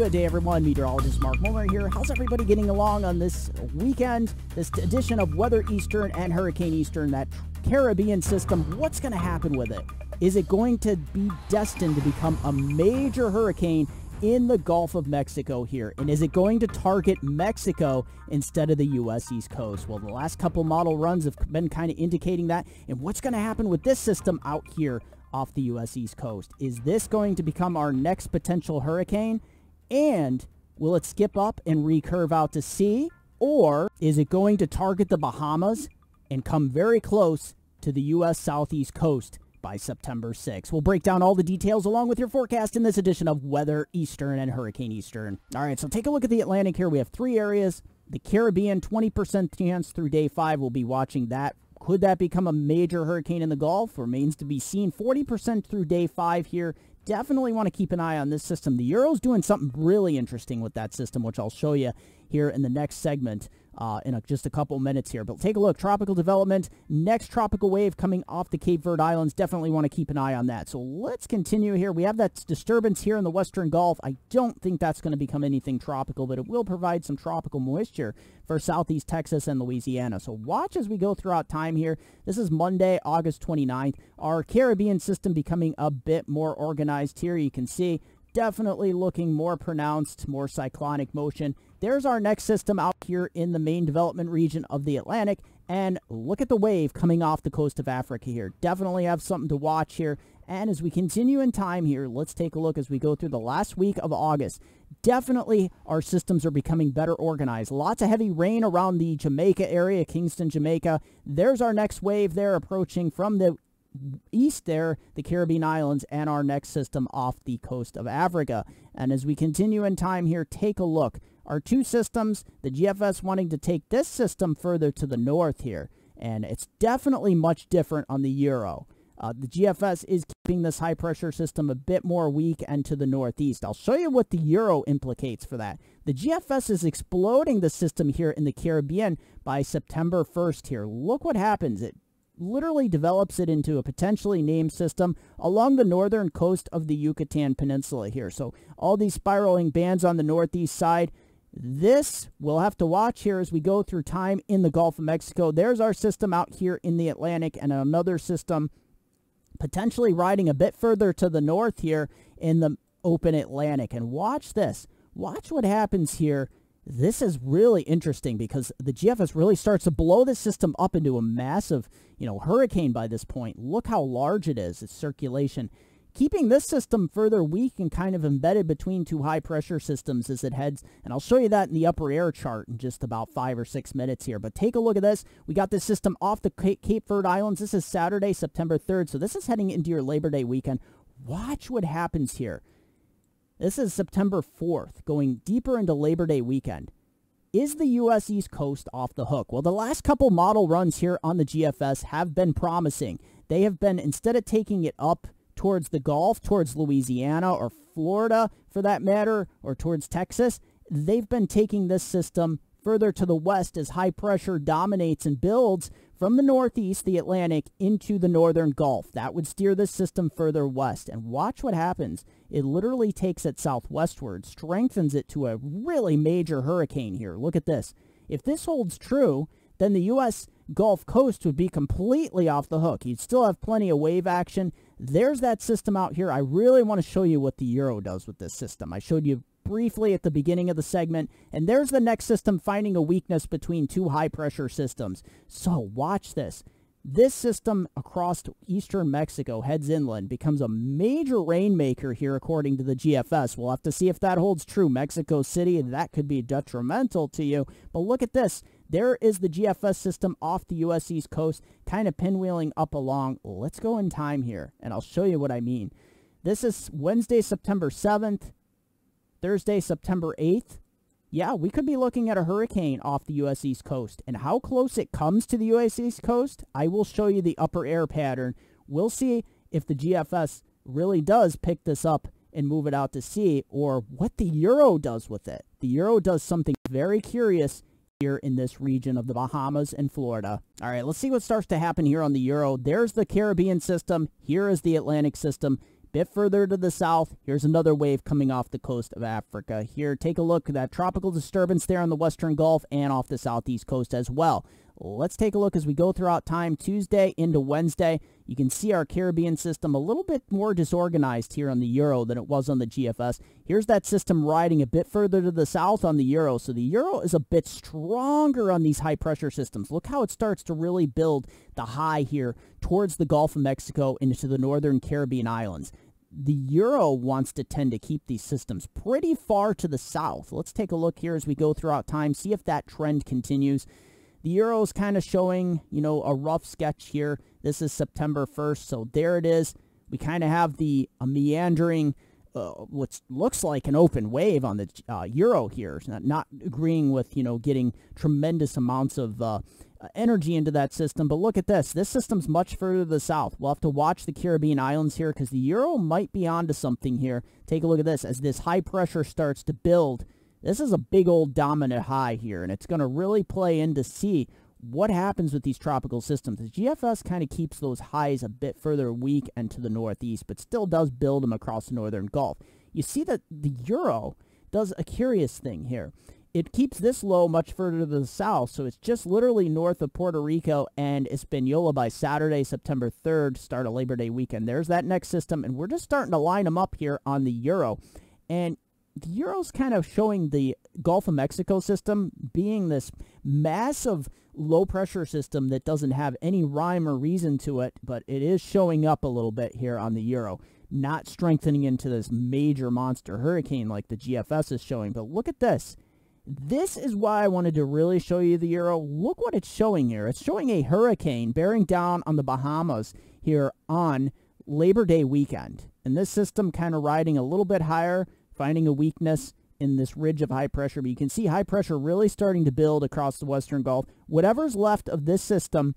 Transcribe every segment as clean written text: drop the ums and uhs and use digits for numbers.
Good day, everyone. Meteorologist Mark Muller here. How's everybody getting along on this weekend? This edition of Weather Eastern and Hurricane Eastern, that Caribbean system. What's going to happen with it? Is it going to be destined to become a major hurricane in the Gulf of Mexico here? And is it going to target Mexico instead of the U.S. East Coast? Well, the last couple model runs have been kind of indicating that. And what's going to happen with this system out here off the U.S. East Coast? Is this going to become our next potential hurricane? And will it skip up and recurve out to sea? Or is it going to target the Bahamas and come very close to the U.S. Southeast Coast by September 6th? We'll break down all the details along with your forecast in this edition of Weather Eastern and Hurricane Eastern. All right, so take a look at the Atlantic here. We have three areas. The Caribbean, 20% chance through day 5. We'll be watching that. Could that become a major hurricane in the Gulf? Remains to be seen. 40% through day 5 here. Definitely want to keep an eye on this system. The Euro's doing something really interesting with that system, which I'll show you here in the next segment in just a couple minutes here. But take a look. Tropical development. Next tropical wave coming off the Cape Verde Islands. Definitely want to keep an eye on that. So let's continue here. We have that disturbance here in the Western Gulf. I don't think that's going to become anything tropical, but it will provide some tropical moisture for southeast Texas and Louisiana. So watch as we go throughout time here. This is Monday, August 29th. Our Caribbean system becoming a bit more organized here. You can see definitely looking more pronounced, more cyclonic motion. There's our next system out here in the main development region of the Atlantic. And look at the wave coming off the coast of Africa here. Definitely have something to watch here. And as we continue in time here, let's take a look as we go through the last week of August. Definitely our systems are becoming better organized. Lots of heavy rain around the Jamaica area, Kingston, Jamaica. There's our next wave there approaching from the east there, the Caribbean Islands, and our next system off the coast of Africa. And as we continue in time here, take a look. Our two systems, the GFS wanting to take this system further to the north here. And it's definitely much different on the Euro. The GFS is keeping this high-pressure system a bit more weak and to the northeast. I'll show you what the Euro implicates for that. The GFS is exploding the system here in the Caribbean by September 1st here. Look what happens. It literally develops it into a potentially named system along the northern coast of the Yucatan Peninsula here. So all these spiraling bands on the northeast side. This we'll have to watch here as we go through time in the Gulf of Mexico. There's our system out here in the Atlantic, and another system potentially riding a bit further to the north here in the open Atlantic. And watch this. Watch what happens here. This is really interesting because the GFS really starts to blow this system up into a massive, hurricane by this point. Look how large it is, its circulation. Keeping this system further weak and kind of embedded between two high-pressure systems as it heads. And I'll show you that in the upper air chart in just about 5 or 6 minutes here. But take a look at this. We got this system off the Cape Verde Islands. This is Saturday, September 3rd. So this is heading into your Labor Day weekend. Watch what happens here. This is September 4th, going deeper into Labor Day weekend. Is the U.S. East Coast off the hook? Well, the last couple model runs here on the GFS have been promising. They have been, instead of taking it up towards the Gulf, towards Louisiana or Florida for that matter, or towards Texas, they've been taking this system further to the west as high pressure dominates and builds from the northeast, the Atlantic, into the northern Gulf. That would steer this system further west. And watch what happens. It literally takes it southwestward, strengthens it to a really major hurricane here. Look at this. If this holds true, then the U.S. Gulf Coast would be completely off the hook. You'd still have plenty of wave action. There's that system out here. I really want to show you what the Euro does with this system. I showed you briefly at the beginning of the segment, and there's the next system finding a weakness between two high-pressure systems. So watch this. This system across eastern Mexico heads inland, becomes a major rainmaker here according to the GFS. We'll have to see if that holds true. Mexico City, that could be detrimental to you. But look at this. There is the GFS system off the U.S. East Coast, kind of pinwheeling up along. Let's go in time here, and I'll show you what I mean. This is Wednesday, September 7th, Thursday, September 8th. Yeah, we could be looking at a hurricane off the U.S. East Coast. And how close it comes to the U.S. East Coast, I will show you the upper air pattern. We'll see if the GFS really does pick this up and move it out to sea, or what the Euro does with it. The Euro does something very curious here in this region of the Bahamas and Florida. All right, let's see what starts to happen here on the Euro. There's the Caribbean system. Here is the Atlantic system. Bit further to the south, here's another wave coming off the coast of Africa. Here, take a look at that tropical disturbance there on the western Gulf and off the southeast coast as well. Let's take a look as we go throughout time, Tuesday into Wednesday. You can see our Caribbean system a little bit more disorganized here on the Euro than it was on the GFS. Here's that system riding a bit further to the south on the Euro. So the Euro is a bit stronger on these high pressure systems. Look how it starts to really build the high here towards the Gulf of Mexico into the northern Caribbean islands. The Euro wants to tend to keep these systems pretty far to the south. Let's take a look here as we go throughout time, see if that trend continues. The Euro is kind of showing, a rough sketch here. This is September 1st, so there it is. We kind of have a meandering, what looks like an open wave on the Euro here. Not agreeing with, getting tremendous amounts of energy into that system. But look at this. This system's much further to the south. We'll have to watch the Caribbean islands here because the Euro might be onto something here. Take a look at this. As this high pressure starts to build, this is a big old dominant high here, and it's going to really play in to see what happens with these tropical systems. The GFS kind of keeps those highs a bit further weak and to the northeast, but still does build them across the northern Gulf. You see that the Euro does a curious thing here. It keeps this low much further to the south, so it's just literally north of Puerto Rico and Hispaniola by Saturday, September 3rd, start of Labor Day weekend. There's that next system, and we're just starting to line them up here on the Euro. And the Euro's kind of showing the Gulf of Mexico system being this massive low-pressure system that doesn't have any rhyme or reason to it, but it is showing up a little bit here on the Euro, not strengthening into this major monster hurricane like the GFS is showing. But look at this. This is why I wanted to really show you the Euro. Look what it's showing here. It's showing a hurricane bearing down on the Bahamas here on Labor Day weekend. And this system kind of riding a little bit higher, finding a weakness in this ridge of high pressure. But you can see high pressure really starting to build across the western Gulf. Whatever's left of this system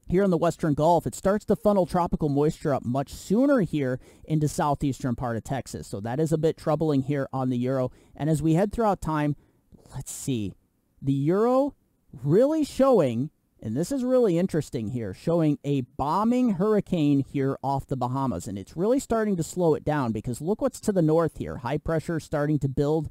here in the western Gulf, it starts to funnel tropical moisture up much sooner here into southeastern part of Texas. So that is a bit troubling here on the Euro. And as we head throughout time, let's see. The Euro really showing, and this is really interesting here, showing a bombing hurricane here off the Bahamas. And it's really starting to slow it down because look what's to the north here. High pressure starting to build,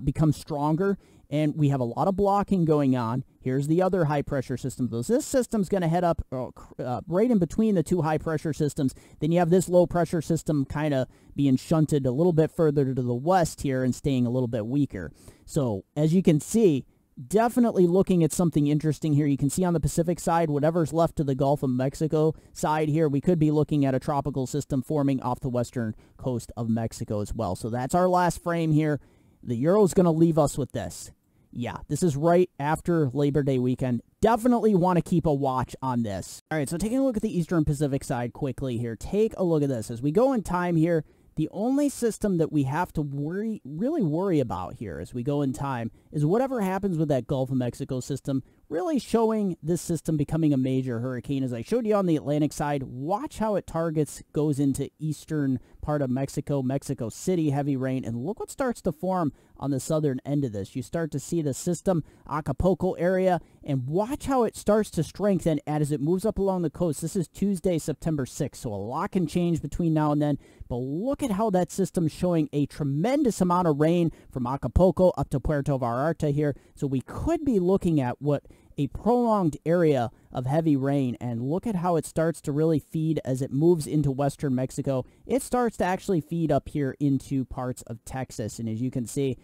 become stronger. And we have a lot of blocking going on. Here's the other high pressure system. So this system's going to head up right in between the two high pressure systems. Then you have this low pressure system kind of being shunted a little bit further to the west here and staying a little bit weaker. So as you can see, definitely looking at something interesting here. You can see on the Pacific side, whatever's left to the Gulf of Mexico side here, we could be looking at a tropical system forming off the western coast of Mexico as well. So that's our last frame here. The Euro's going to leave us with this. Yeah, this is right after Labor Day weekend. Definitely want to keep a watch on this. All right, so taking a look at the Eastern Pacific side quickly here. Take a look at this. As we go in time here, the only system that we have to really worry about here as we go in time is whatever happens with that Gulf of Mexico system, really showing this system becoming a major hurricane. As I showed you on the Atlantic side, watch how it goes into eastern part of Mexico, Mexico City, heavy rain, and look what starts to form on the southern end of this. You start to see the system, Acapulco area, and watch how it starts to strengthen as it moves up along the coast. This is Tuesday, September 6th, so a lot can change between now and then, but look at how that system's showing a tremendous amount of rain from Acapulco up to Puerto Vallarta here, so we could be looking at what a prolonged area of heavy rain, and look at how it starts to really feed as it moves into western Mexico. It starts to actually feed up here into parts of Texas, and as you can see,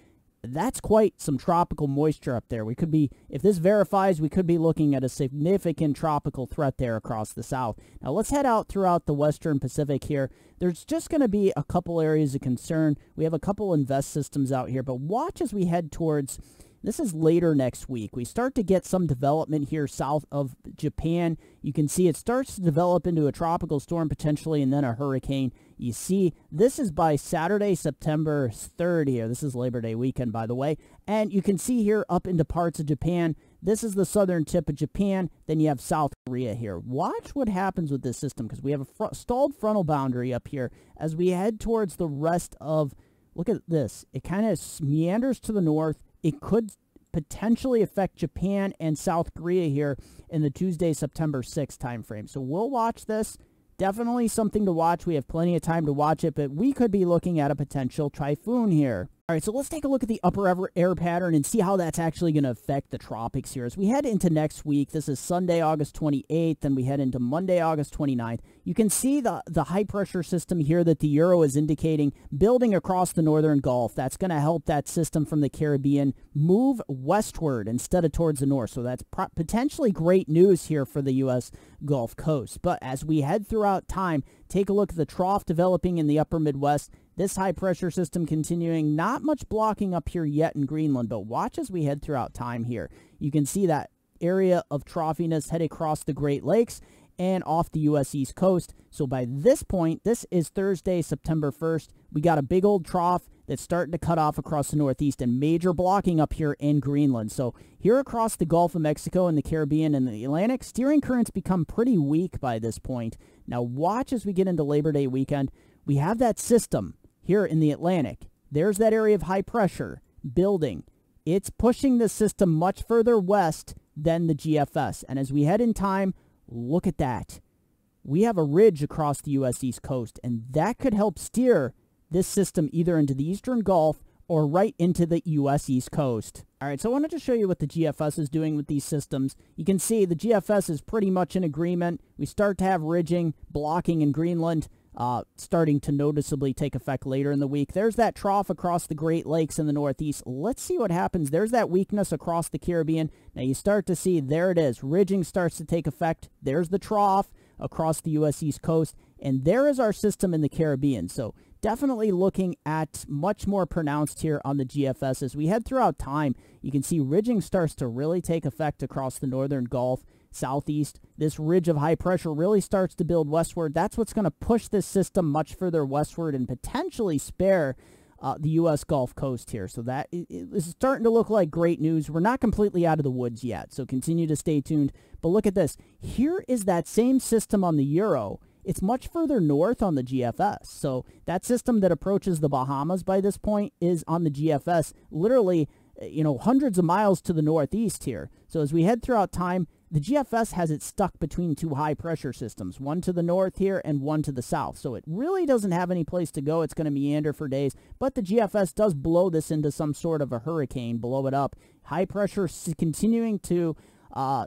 that's quite some tropical moisture up there. We could be, if this verifies, we could be looking at a significant tropical threat there across the south. Now let's head out throughout the western Pacific here. There's just going to be a couple areas of concern. We have a couple invest systems out here, but watch as we head towards, this is later next week. We start to get some development here south of Japan. You can see it starts to develop into a tropical storm potentially and then a hurricane. You see, this is by Saturday, September 3rd here. This is Labor Day weekend, by the way. And you can see here up into parts of Japan. This is the southern tip of Japan. Then you have South Korea here. Watch what happens with this system because we have a stalled frontal boundary up here as we head towards the rest of, look at this. It kind of meanders to the north. It could potentially affect Japan and South Korea here in the Tuesday, September 6th time frame. So we'll watch this. definitely something to watch. We have plenty of time to watch it, but we could be looking at a potential typhoon here. All right, so let's take a look at the upper air pattern and see how that's actually going to affect the tropics here. As we head into next week, this is Sunday, August 28th, and we head into Monday, August 29th. You can see the high-pressure system here that the Euro is indicating building across the northern Gulf. That's going to help that system from the Caribbean move westward instead of towards the north. So that's potentially great news here for the U.S. Gulf Coast. But as we head throughout time, take a look at the trough developing in the upper Midwest. This high-pressure system continuing, not much blocking up here yet in Greenland, but watch as we head throughout time here. You can see that area of troughiness head across the Great Lakes and off the U.S. East Coast. So by this point, this is Thursday, September 1st, we got a big old trough that's starting to cut off across the Northeast and major blocking up here in Greenland. So here across the Gulf of Mexico and the Caribbean and the Atlantic, steering currents become pretty weak by this point. Now watch as we get into Labor Day weekend. We have that system here in the Atlantic. There's that area of high pressure building. It's pushing the system much further west than the GFS. And as we head in time, look at that. We have a ridge across the U.S. East Coast, and that could help steer this system either into the Eastern Gulf or right into the U.S. East Coast. All right, so I wanted to show you what the GFS is doing with these systems. You can see the GFS is pretty much in agreement. We start to have ridging, blocking in Greenland, starting to noticeably take effect later in the week. There's that trough across the Great Lakes in the Northeast. Let's see what happens. There's that weakness across the Caribbean. Now you start to see, there it is. Ridging starts to take effect. There's the trough across the U.S. East Coast. And there is our system in the Caribbean. So definitely looking at much more pronounced here on the GFS. As we head throughout time, you can see ridging starts to really take effect across the northern Gulf, southeast. This ridge of high pressure really starts to build westward. That's what's going to push this system much further westward and potentially spare the U.S. Gulf Coast here. So that is starting to look like great news. We're not completely out of the woods yet, so continue to stay tuned. But look at this. Here is that same system on the Euro. It's much further north on the GFS. So that system that approaches the Bahamas by this point is on the GFS, literally, hundreds of miles to the northeast here. So as we head throughout time, the GFS has it stuck between two high-pressure systems, one to the north here and one to the south. So it really doesn't have any place to go. It's going to meander for days. But the GFS does blow this into some sort of a hurricane, blow it up. High pressure continuing to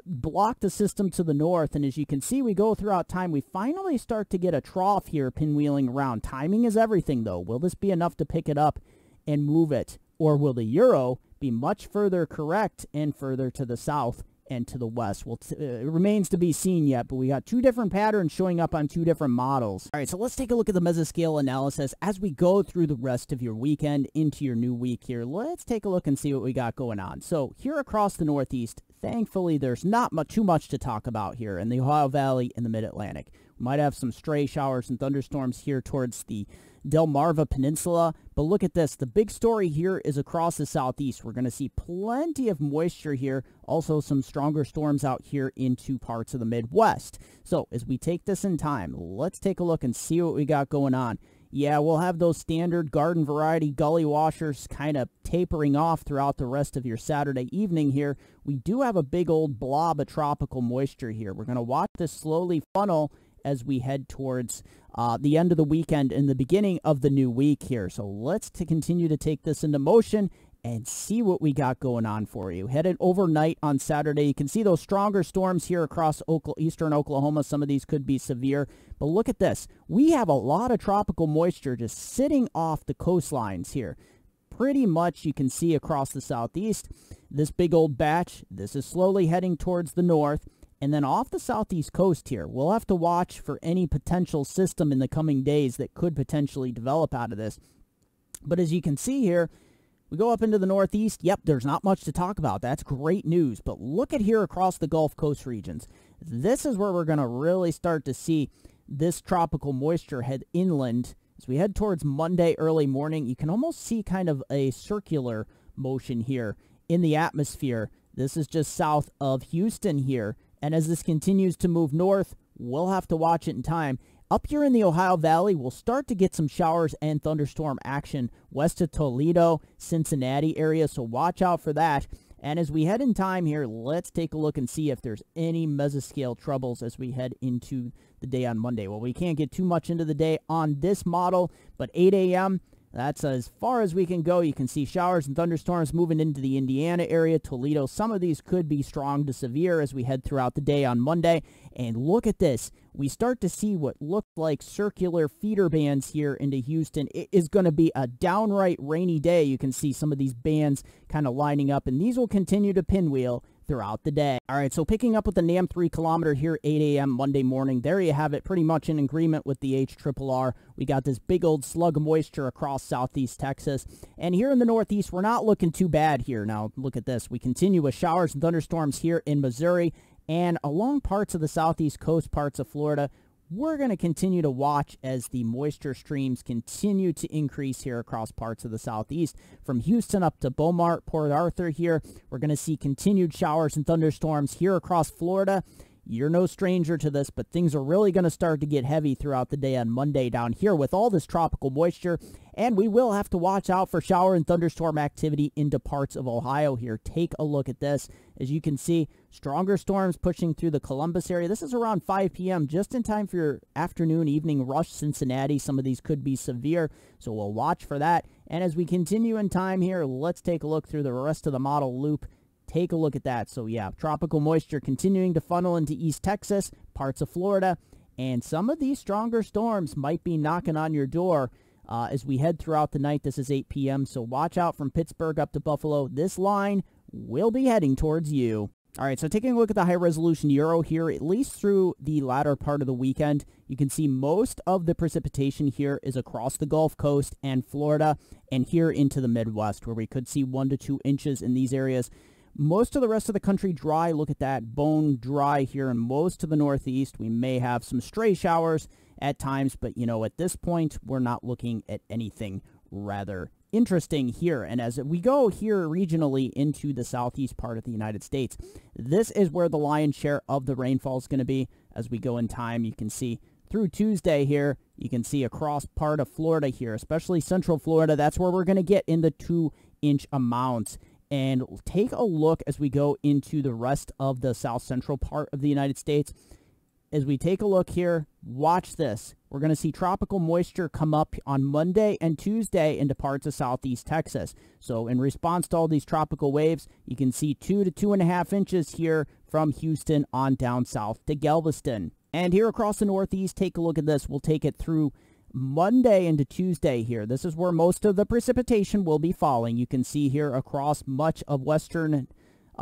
block the system to the north. And as you can see, we go throughout time. We finally start to get a trough here pinwheeling around. Timing is everything, though. Will this be enough to pick it up and move it? Or will the Euro be much further correct and further to the south and to the west? Well, it remains to be seen yet, but we got two different patterns showing up on two different models. All right, so let's take a look at the mesoscale analysis as we go through the rest of your weekend into your new week here. Let's take a look and see what we got going on. So here across the Northeast, thankfully, there's not too much to talk about here in the Ohio Valley and the Mid-Atlantic. We might have some stray showers and thunderstorms here towards the Delmarva Peninsula, but look at this. The big story here is across the southeast. We're going to see plenty of moisture here, also some stronger storms out here into parts of the Midwest. So as we take this in time, let's take a look and see what we got going on. Yeah, we'll have those standard garden variety gully washers kind of tapering off throughout the rest of your Saturday evening here. We do have a big old blob of tropical moisture here. We're going to watch this slowly funnel as we head towards the end of the weekend and the beginning of the new week here. So let's continue to take this into motion and see what we got going on for you. Headed overnight on Saturday, you can see those stronger storms here across eastern Oklahoma. Some of these could be severe, but look at this. We have a lot of tropical moisture just sitting off the coastlines here. Pretty much you can see across the southeast, this big old batch, this is slowly heading towards the north. And then off the southeast coast here, we'll have to watch for any potential system in the coming days that could potentially develop out of this. But as you can see here, we go up into the northeast. Yep, there's not much to talk about. That's great news. But look at here across the Gulf Coast regions. This is where we're going to really start to see this tropical moisture head inland. As we head towards Monday early morning, you can almost see kind of a circular motion here in the atmosphere. This is just south of Houston here. And as this continues to move north, we'll have to watch it in time. Up here in the Ohio Valley, we'll start to get some showers and thunderstorm action west of Toledo, Cincinnati area, so watch out for that. And as we head in time here, let's take a look and see if there's any mesoscale troubles as we head into the day on Monday. Well, we can't get too much into the day on this model, but 8 a.m., that's as far as we can go. You can see showers and thunderstorms moving into the Indiana area, Toledo. Some of these could be strong to severe as we head throughout the day on Monday. And look at this. We start to see what look like circular feeder bands here into Houston. It is going to be a downright rainy day. You can see some of these bands kind of lining up, and these will continue to pinwheel throughout the day. All right, so picking up with the NAM 3 kilometer here, 8 a.m. Monday morning. There you have it, pretty much in agreement with the HRRR. We got this big old slug of moisture across southeast Texas. And here in the northeast, we're not looking too bad here. Now, look at this. We continue with showers and thunderstorms here in Missouri and along parts of the southeast coast, parts of Florida. We're going to continue to watch as the moisture streams continue to increase here across parts of the southeast. From Houston up to Beaumont, Port Arthur here, we're going to see continued showers and thunderstorms here across Florida. You're no stranger to this, but things are really going to start to get heavy throughout the day on Monday down here with all this tropical moisture. And we will have to watch out for shower and thunderstorm activity into parts of Ohio here. Take a look at this. As you can see, stronger storms pushing through the Columbus area. This is around 5 p.m., just in time for your afternoon, evening rush. Cincinnati, some of these could be severe, so we'll watch for that. And as we continue in time here, let's take a look through the rest of the model loop. Take a look at that. So yeah, tropical moisture continuing to funnel into East Texas, parts of Florida, and some of these stronger storms might be knocking on your door as we head throughout the night. This is 8 p.m., so watch out from Pittsburgh up to Buffalo. This line will be heading towards you. All right, so taking a look at the high-resolution Euro here, at least through the latter part of the weekend, you can see most of the precipitation here is across the Gulf Coast and Florida and here into the Midwest, where we could see 1 to 2 inches in these areas. Most of the rest of the country dry. Look at that, bone dry here in most of the Northeast. We may have some stray showers at times, but, you know, at this point, we're not looking at anything rather interesting here. And as we go here regionally into the southeast part of the United States, this is where the lion's share of the rainfall is going to be. As we go in time, you can see through Tuesday here, you can see across part of Florida here, especially central Florida. That's where we're going to get in the 2-inch amounts. And take a look as we go into the rest of the south central part of the United States. As we take a look here, watch this. We're going to see tropical moisture come up on Monday and Tuesday into parts of southeast Texas. So in response to all these tropical waves, you can see 2 to 2.5 inches here from Houston on down south to Galveston. And here across the northeast, take a look at this. We'll take it through Monday into Tuesday here. This is where most of the precipitation will be falling. You can see here across much of western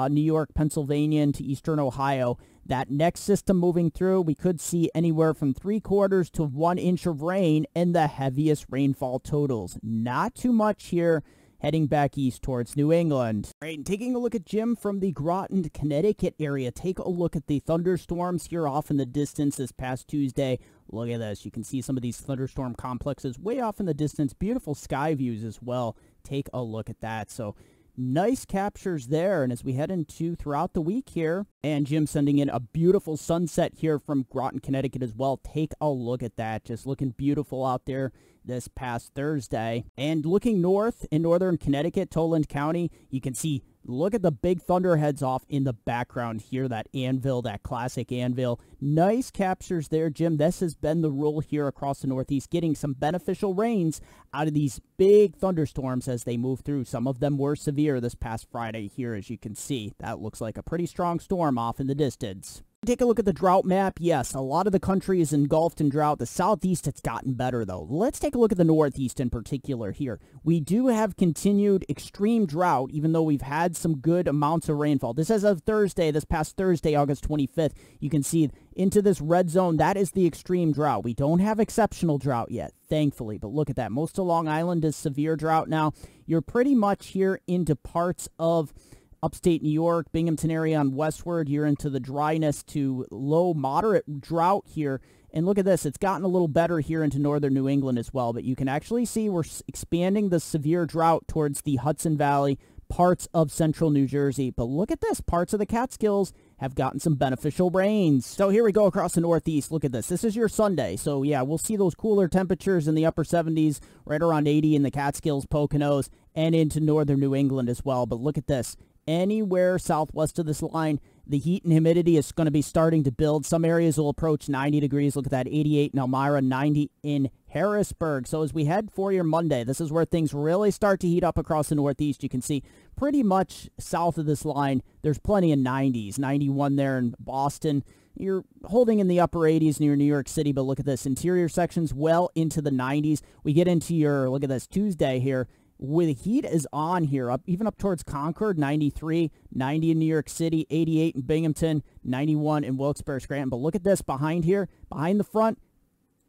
New York, Pennsylvania, into eastern Ohio. That next system moving through, we could see anywhere from 3/4 to 1 inch of rain and the heaviest rainfall totals. Not too much here heading back east towards New England. All right, and taking a look at Jim from the Groton, Connecticut area. Take a look at the thunderstorms here off in the distance this past Tuesday. Look at this. You can see some of these thunderstorm complexes way off in the distance. Beautiful sky views as well. Take a look at that. So nice captures there. And as we head into throughout the week here, and Jim sending in a beautiful sunset here from Groton, Connecticut as well. Take a look at that. Just looking beautiful out there this past Thursday. And looking north in northern Connecticut, Toland County, you can see, look at the big thunderheads off in the background here, that anvil, that classic anvil. Nice captures there, Jim. This has been the rule here across the Northeast, getting some beneficial rains out of these big thunderstorms as they move through. Some of them were severe this past Friday here, as you can see. That looks like a pretty strong storm off in the distance. Take a look at the drought map. Yes, a lot of the country is engulfed in drought. The southeast, it's gotten better, though. Let's take a look at the northeast in particular here. We do have continued extreme drought, even though we've had some good amounts of rainfall. This is of Thursday, this past Thursday, August 25th. You can see into this red zone, that is the extreme drought. We don't have exceptional drought yet, thankfully. But look at that. Most of Long Island is severe drought now. You're pretty much here into parts of upstate New York, Binghamton area on westward. You're into the dryness to low moderate drought here. And look at this. It's gotten a little better here into northern New England as well. But you can actually see we're expanding the severe drought towards the Hudson Valley, parts of central New Jersey. But look at this. Parts of the Catskills have gotten some beneficial rains. So here we go across the Northeast. Look at this. This is your Sunday. So yeah, we'll see those cooler temperatures in the upper 70s, right around 80 in the Catskills, Poconos, and into northern New England as well. But look at this. Anywhere southwest of this line, the heat and humidity is going to be starting to build. Some areas will approach 90 degrees. Look at that, 88 in Elmira, 90 in Harrisburg. So as we head for your Monday, this is where things really start to heat up across the Northeast. You can see pretty much south of this line, there's plenty of 90s. 91 there in Boston. You're holding in the upper 80s near New York City, but look at this. Interior sections well into the 90s. We get into your, look at this, Tuesday here. Where the heat is on here, even up towards Concord, 93, 90 in New York City, 88 in Binghamton, 91 in Wilkes-Barre, Scranton. But look at this behind here, behind the front,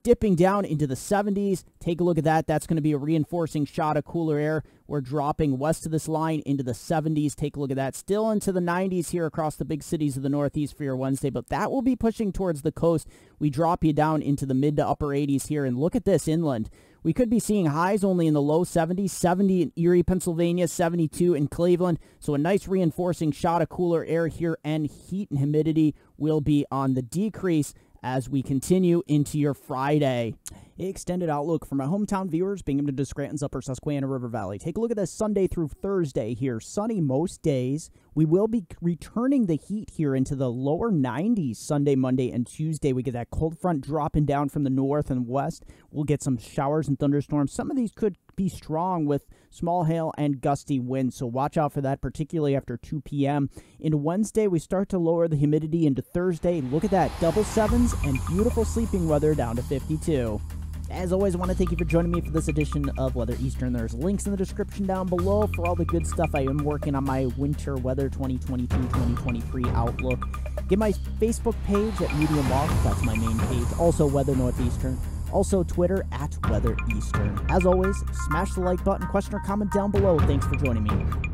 dipping down into the 70s. Take a look at that. That's going to be a reinforcing shot of cooler air. We're dropping west of this line into the 70s. Take a look at that. Still into the 90s here across the big cities of the Northeast for your Wednesday, but that will be pushing towards the coast. We drop you down into the mid to upper 80s here, and look at this inland. We could be seeing highs only in the low 70s, 70 in Erie, Pennsylvania, 72 in Cleveland. So a nice reinforcing shot of cooler air here, and heat and humidity will be on the decrease as we continue into your Friday. Extended outlook for my hometown viewers, Binghamton to Scranton's upper Susquehanna River Valley. Take a look at this Sunday through Thursday here. Sunny most days. We will be returning the heat here into the lower 90s Sunday, Monday, and Tuesday. We get that cold front dropping down from the north and west. We'll get some showers and thunderstorms. Some of these could be strong with small hail and gusty winds, so watch out for that, particularly after 2 p.m. Into Wednesday, we start to lower the humidity into Thursday. Look at that, double sevens and beautiful sleeping weather down to 52. As always, I want to thank you for joining me for this edition of Weather Eastern. There's links in the description down below for all the good stuff. I am working on my winter weather 2022-2023 outlook. Get my Facebook page at Medium Loft. That's my main page. Also, Weather Northeastern. Also, Twitter at Weather Eastern. As always, smash the like button, question or comment down below. Thanks for joining me.